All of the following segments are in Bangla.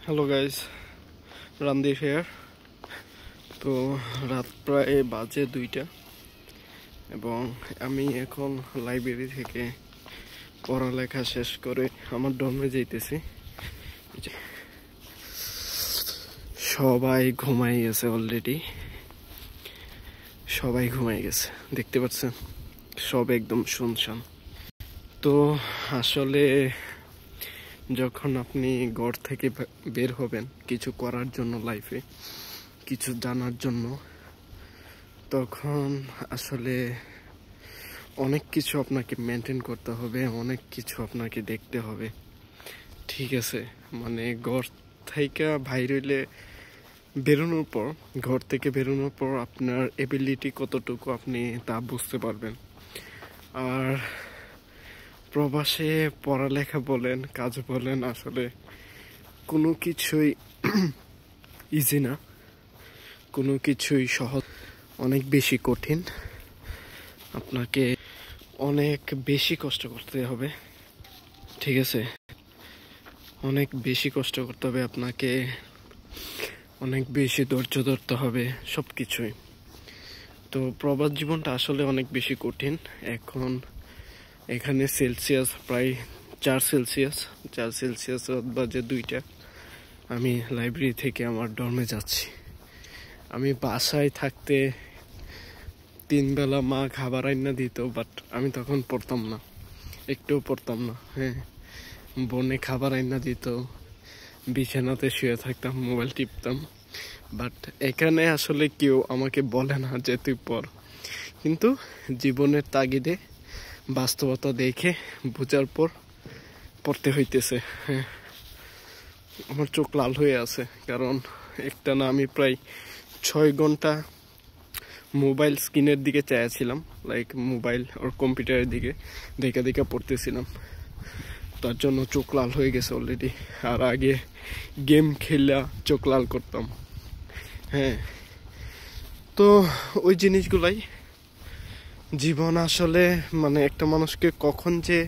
Hello guys, রামদীপ hair. তো রাত প্রায় বাজে 2টা এবং আমি এখন লাইব্রেরি থেকে পড়ালেখা শেষ করে আমার ডর্মে যাইতেছি। সবাই ঘুমাই গেছে অলরেডি, সবাই ঘুমাই গেছে, দেখতে পাচ্ছেন সব একদম শুনশান। তো আসলে যখন আপনি ঘর থেকে বের হবেন কিছু করার জন্য, লাইফে কিছু জানার জন্য, তখন আসলে অনেক কিছু আপনাকে মেনটেন করতে হবে, অনেক কিছু আপনাকে দেখতে হবে। ঠিক আছে, মানে ঘর থেকে ঘর থেকে বেরোনোর পর আপনার এবিলিটি কতটুকু আপনি তা বুঝতে পারবেন। আর প্রবাসে পড়ালেখা বলেন, কাজ বলেন, আসলে কোনো কিছুই ইজি না, কোনো কিছুই সহজ, অনেক বেশি কঠিন। আপনাকে অনেক বেশি কষ্ট করতে হবে, ঠিক আছে, অনেক বেশি কষ্ট করতে হবে আপনাকে, অনেক বেশি ধৈর্য ধরতে হবে সব কিছুই। তো প্রবাস জীবনটা আসলে অনেক বেশি কঠিন। এখন এখানে সেলসিয়াস প্রায় 4 সেলসিয়াস রাত বাজে 2টা। আমি লাইব্রেরি থেকে আমার ডর্মে যাচ্ছি। আমি বাসায় থাকতে 3 বেলা মা খাবার আইনা দিত, বাট আমি তখন পড়তাম না, একটুও পড়তাম না। হ্যাঁ, বনে খাবার আইনা দিত, বিছানাতে শুয়ে থাকতাম, মোবাইল টিপতাম। বাট এখানে আসলে কেউ আমাকে বলে না যে তুই পড়, কিন্তু জীবনের তাগিদে বাস্তবতা দেখে বোঝার পর পড়তে হইতেছে। হ্যাঁ, আমার চোখ লাল হয়ে আছে, কারণ একটা না আমি প্রায় 6 ঘন্টা মোবাইল স্ক্রিনের দিকে চাইছিলাম, লাইক মোবাইল ওর কম্পিউটারের দিকে দেখে দেখে পড়তেছিলাম। তার জন্য চোখ লাল হয়ে গেছে অলরেডি। আর আগে গেম খেলা চোখ লাল করতাম। হ্যাঁ, তো ওই জিনিসগুলাই জীবন আসলে, মানে একটা মানুষকে কখন যে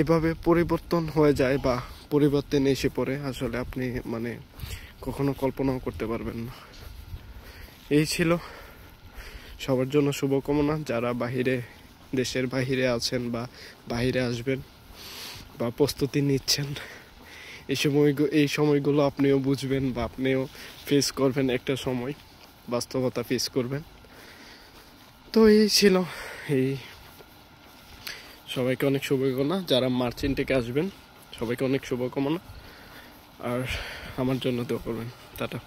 এভাবে পরিবর্তন হয়ে যায় বা পরিবর্তন এসে পড়ে, আসলে আপনি মানে কখনো কল্পনাও করতে পারবেন না। এই ছিল। সবার জন্য শুভকামনা, যারা দেশের বাহিরে আছেন বা বাহিরে আসবেন বা প্রস্তুতি নিচ্ছেন। এই সময়গুলো আপনিও বুঝবেন বা আপনিও ফেস করবেন, একটা সময় বাস্তবতা ফেস করবেন। তো এই ছিল। এই সবাইকে অনেক শুভকামনা, যারা মার্চেন্ট থেকে আসবেন সবাইকে অনেক শুভকামনা, আর আমার জন্য দোয়া করবেন। টাটা।